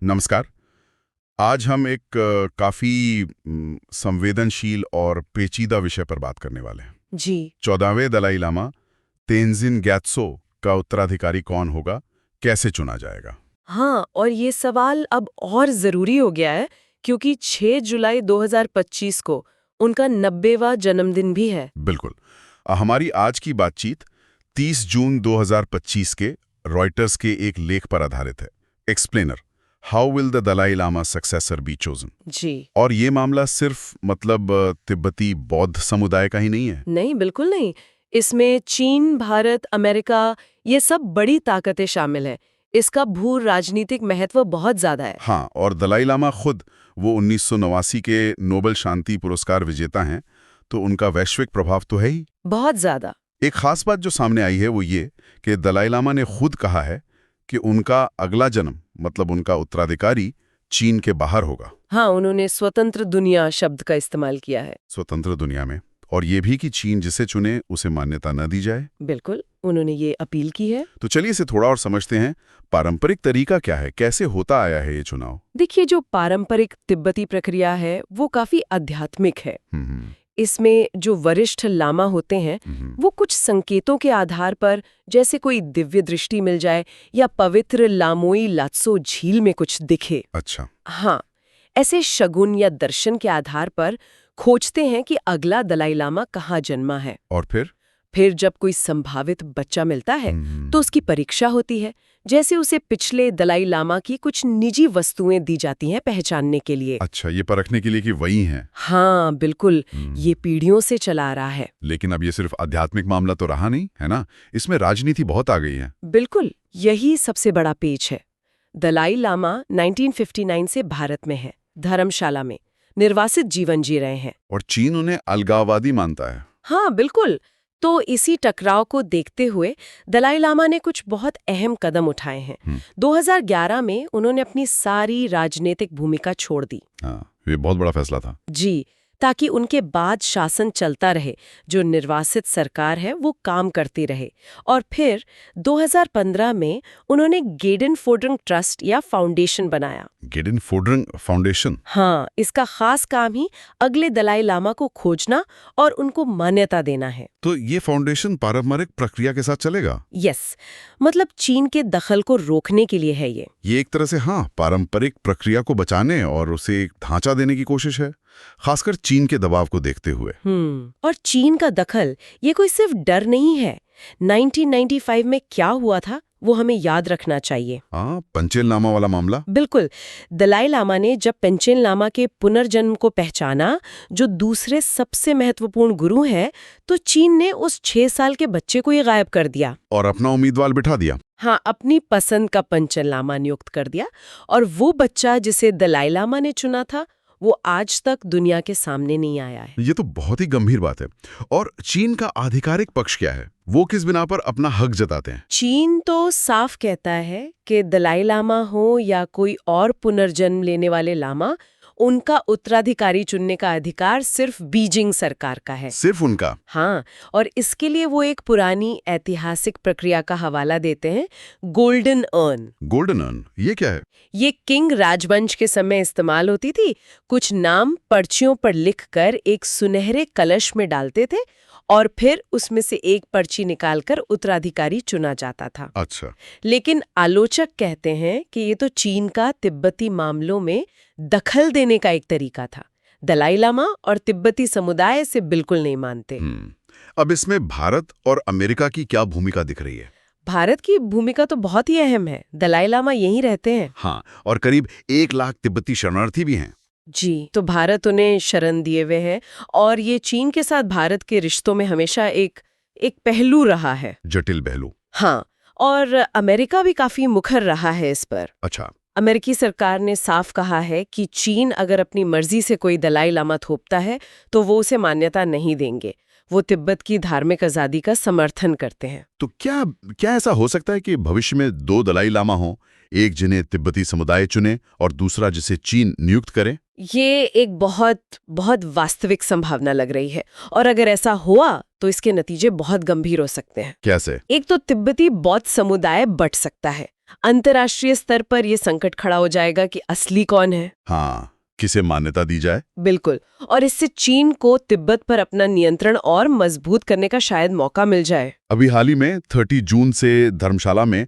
नमस्कार। आज हम एक काफी संवेदनशील और पेचीदा विषय पर बात करने वाले हैं। जी। 14वें दलाई लामा तेंजिन ग्यात्सो का उत्तराधिकारी कौन होगा, कैसे चुना जाएगा? हाँ, और ये सवाल अब और जरूरी हो गया है क्योंकि 6 जुलाई 2025 को उनका 90वां जन्मदिन भी है। बिल्कुल। हमारी आज की बातचीत 30 जून 2025 के रॉयटर्स के एक लेख पर आधारित है। Explainer, how will the Dalai Lama successor be chosen. जी। और ये मामला सिर्फ तिब्बती बौद्ध समुदाय का ही नहीं है। नहीं, बिल्कुल नहीं। इसमें चीन, भारत, अमेरिका ये सब बड़ी ताकतें शामिल हैं। इसका भू राजनीतिक महत्व बहुत ज्यादा है। हाँ, और दलाई लामा खुद वो 1989 के नोबेल शांति पुरस्कार विजेता हैं, तो उनका वैश्विक प्रभाव तो है ही। बहुत ज्यादा। एक खास बात जो सामने आई है वो ये कि दलाई लामा ने खुद कहा है कि उनका अगला जन्म उनका उत्तराधिकारी चीन के बाहर होगा। हाँ, उन्होंने स्वतंत्र दुनिया शब्द का इस्तेमाल किया है। स्वतंत्र दुनिया में, और ये भी कि चीन जिसे चुने उसे मान्यता न दी जाए। बिल्कुल, उन्होंने ये अपील की है। तो चलिए इसे थोड़ा और समझते हैं। पारंपरिक तरीका क्या है, कैसे होता आया है ये चुनाव? देखिए, जो पारंपरिक तिब्बती प्रक्रिया है वो काफी आध्यात्मिक है। इसमें जो वरिष्ठ लामा होते हैं वो कुछ संकेतों के आधार पर, जैसे कोई दिव्य दृष्टि मिल जाए या पवित्र लामोई लात्सो झील में कुछ दिखे। अच्छा। हाँ, ऐसे शगुन या दर्शन के आधार पर खोजते हैं कि अगला दलाई लामा कहाँ जन्मा है। और फिर जब कोई संभावित बच्चा मिलता है तो उसकी परीक्षा होती है, जैसे उसे पिछले दलाई लामा की कुछ निजी वस्तुएं दी जाती हैं पहचानने के लिए। अच्छा, ये परखने के लिए कि वही हैं। हाँ बिल्कुल, ये पीढ़ियों से चला आ रहा है। लेकिन अब ये सिर्फ आध्यात्मिक मामला तो रहा नहीं, है ना? इसमें राजनीति बहुत आ गई है। बिल्कुल, यही सबसे बड़ा पेच है। दलाई लामा 1959 से भारत में है, धर्मशाला में निर्वासित जीवन जी रहे हैं। और चीन उन्हें अलगाववादी मानता है। हाँ बिल्कुल। तो इसी टकराव को देखते हुए दलाई लामा ने कुछ बहुत अहम कदम उठाए हैं। 2011 में उन्होंने अपनी सारी राजनीतिक भूमिका छोड़ दी। हाँ, ये बहुत बड़ा फैसला था। जी, ताकि उनके बाद शासन चलता रहे, जो निर्वासित सरकार है वो काम करती रहे। और फिर 2015 में उन्होंने गेडेन फोड्रिंग ट्रस्ट या फाउंडेशन बनाया। गेडेन फोड्रिंग फाउंडेशन? हाँ, इसका खास काम ही अगले दलाई लामा को खोजना और उनको मान्यता देना है। तो ये फाउंडेशन पारंपरिक प्रक्रिया के साथ चलेगा? यस, मतलब चीन के दखल को रोकने के लिए है ये। एक तरह से हाँ, पारंपरिक प्रक्रिया को बचाने और उसे एक ढांचा देने की कोशिश है, खासकर चीन के दबाव को देखते हुए। और चीन का दखल ये कोई सिर्फ डर नहीं है। 1995 में क्या हुआ था वो हमें याद रखना चाहिए। हाँ, पंचेल लामा वाला मामला। बिल्कुल, दलाई लामा ने जब पेंचेन लामा के पुनर्जन्म को पहचाना, जो दूसरे सबसे महत्वपूर्ण गुरु हैं, तो चीन ने उस 6 साल के बच्चे को ही गायब कर दिया और अपना उम्मीदवार बिठा दिया। हाँ, अपनी पसंद का पंचेन लामा नियुक्त कर दिया। और वो बच्चा जिसे दलाई लामा ने चुना था वो आज तक दुनिया के सामने नहीं आया है। ये तो बहुत ही गंभीर बात है। और चीन का आधिकारिक पक्ष क्या है? वो किस बिना पर अपना हक जताते हैं? चीन तो साफ कहता है कि दलाई लामा हो या कोई और पुनर्जन्म लेने वाले लामा, उनका उत्तराधिकारी चुनने का अधिकार सिर्फ बीजिंग सरकार का है। सिर्फ उनका? हाँ, और इसके लिए वो एक पुरानी ऐतिहासिक प्रक्रिया का हवाला देते हैं, गोल्डन अर्न। गोल्डन अर्न, ये क्या है? ये किंग राजवंश के समय इस्तेमाल होती थी। कुछ नाम पर्चियों पर लिखकर एक सुनहरे कलश में डालते थे और फिर उसमें से एक पर्ची निकालकर उत्तराधिकारी चुना जाता था। अच्छा। लेकिन आलोचक कहते हैं कि ये तो चीन का तिब्बती मामलों में दखल देने का एक तरीका था। दलाई लामा और तिब्बती समुदाय इसे बिल्कुल नहीं मानते। अब इसमें भारत और अमेरिका की क्या भूमिका दिख रही है? भारत की भूमिका तो बहुत ही अहम है। दलाई लामा यहीं रहते हैं। हाँ, और करीब 1 लाख तिब्बती शरणार्थी भी हैं। जी, तो भारत उन्हें शरण दिए हुए है और ये चीन के साथ भारत के रिश्तों में हमेशा एक पहलू रहा है। जटिल पहलू। हाँ, और अमेरिका भी काफी मुखर रहा है इस पर। अच्छा। अमेरिकी सरकार ने साफ कहा है कि चीन अगर अपनी मर्जी से कोई दलाई लामा थोपता है तो वो उसे मान्यता नहीं देंगे। वो तिब्बत की धार्मिक आजादी का समर्थन करते हैं। तो क्या ऐसा हो सकता है कि भविष्य में 2 दलाई लामा हों, एक जिन्हें तिब्बती समुदाय चुने और दूसरा जिसे चीन नियुक्त करे? ये एक बहुत बहुत वास्तविक संभावना लग रही है, और अगर ऐसा हुआ तो इसके नतीजे बहुत गंभीर हो सकते हैं। कैसे? एक तो तिब्बती बौद्ध समुदाय बढ़ सकता है। अंतर्राष्ट्रीय स्तर पर ये संकट खड़ा हो जाएगा कि असली कौन है। हाँ, किसे मान्यता दी जाए। बिल्कुल। और इससे चीन को तिब्बत पर अपना नियंत्रण और मजबूत करने का शायद मौका मिल जाए। अभी हाल ही में 30 जून से धर्मशाला में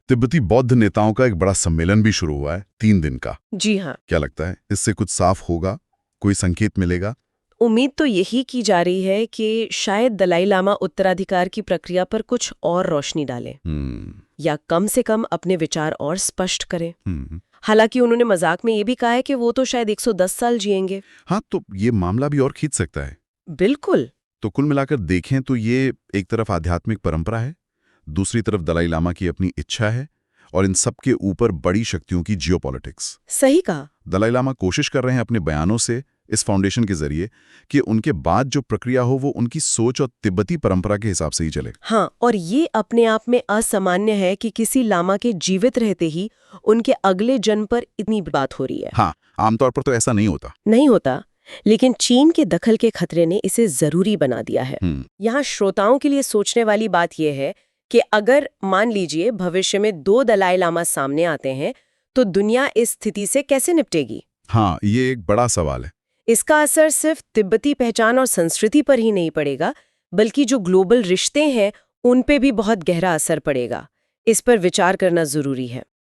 तिब्बती बौद्ध नेताओं का एक बड़ा सम्मेलन भी शुरू हुआ है, 3 दिन का। जी हाँ। क्या लगता है, इससे कुछ साफ होगा, कोई संकेत मिलेगा? उम्मीद तो यही की जा रही है कि शायद दलाई लामा उत्तराधिकार की प्रक्रिया पर कुछ और रोशनी डालें, या कम से कम अपने विचार और स्पष्ट करें। हालांकि उन्होंने मजाक में ये भी कहा है कि वो तो शायद 110 साल जिएंगे। हाँ, तो ये मामला भी और खींच सकता है। बिल्कुल। तो कुल मिलाकर देखें तो ये एक तरफ आध्यात्मिक परंपरा है, दूसरी तरफ दलाई लामा की अपनी इच्छा है, और इन सब के ऊपर बड़ी शक्तियों की जियोपॉलिटिक्स। सही कहा। दलाई लामा कोशिश कर रहे हैं अपने बयानों से, इस फाउंडेशन के जरिए, कि उनके बाद जो प्रक्रिया हो वो उनकी सोच और तिब्बती परंपरा के हिसाब से ही चले। हाँ, और ये अपने आप में असामान्य है कि किसी लामा के जीवित रहते ही उनके अगले जन्म पर इतनी बात हो रही है। हाँ, आमतौर पर तो ऐसा नहीं होता। लेकिन चीन के दखल के खतरे ने इसे जरूरी बना दिया है। यहाँ श्रोताओं के लिए सोचने वाली बात यह है कि अगर मान लीजिए भविष्य में 2 दलाई लामा सामने आते हैं, तो दुनिया इस स्थिति से कैसे निपटेगी? हाँ, ये एक बड़ा सवाल है। इसका असर सिर्फ तिब्बती पहचान और संस्कृति पर ही नहीं पड़ेगा, बल्कि जो ग्लोबल रिश्ते हैं उन पे भी बहुत गहरा असर पड़ेगा। इस पर विचार करना जरूरी है।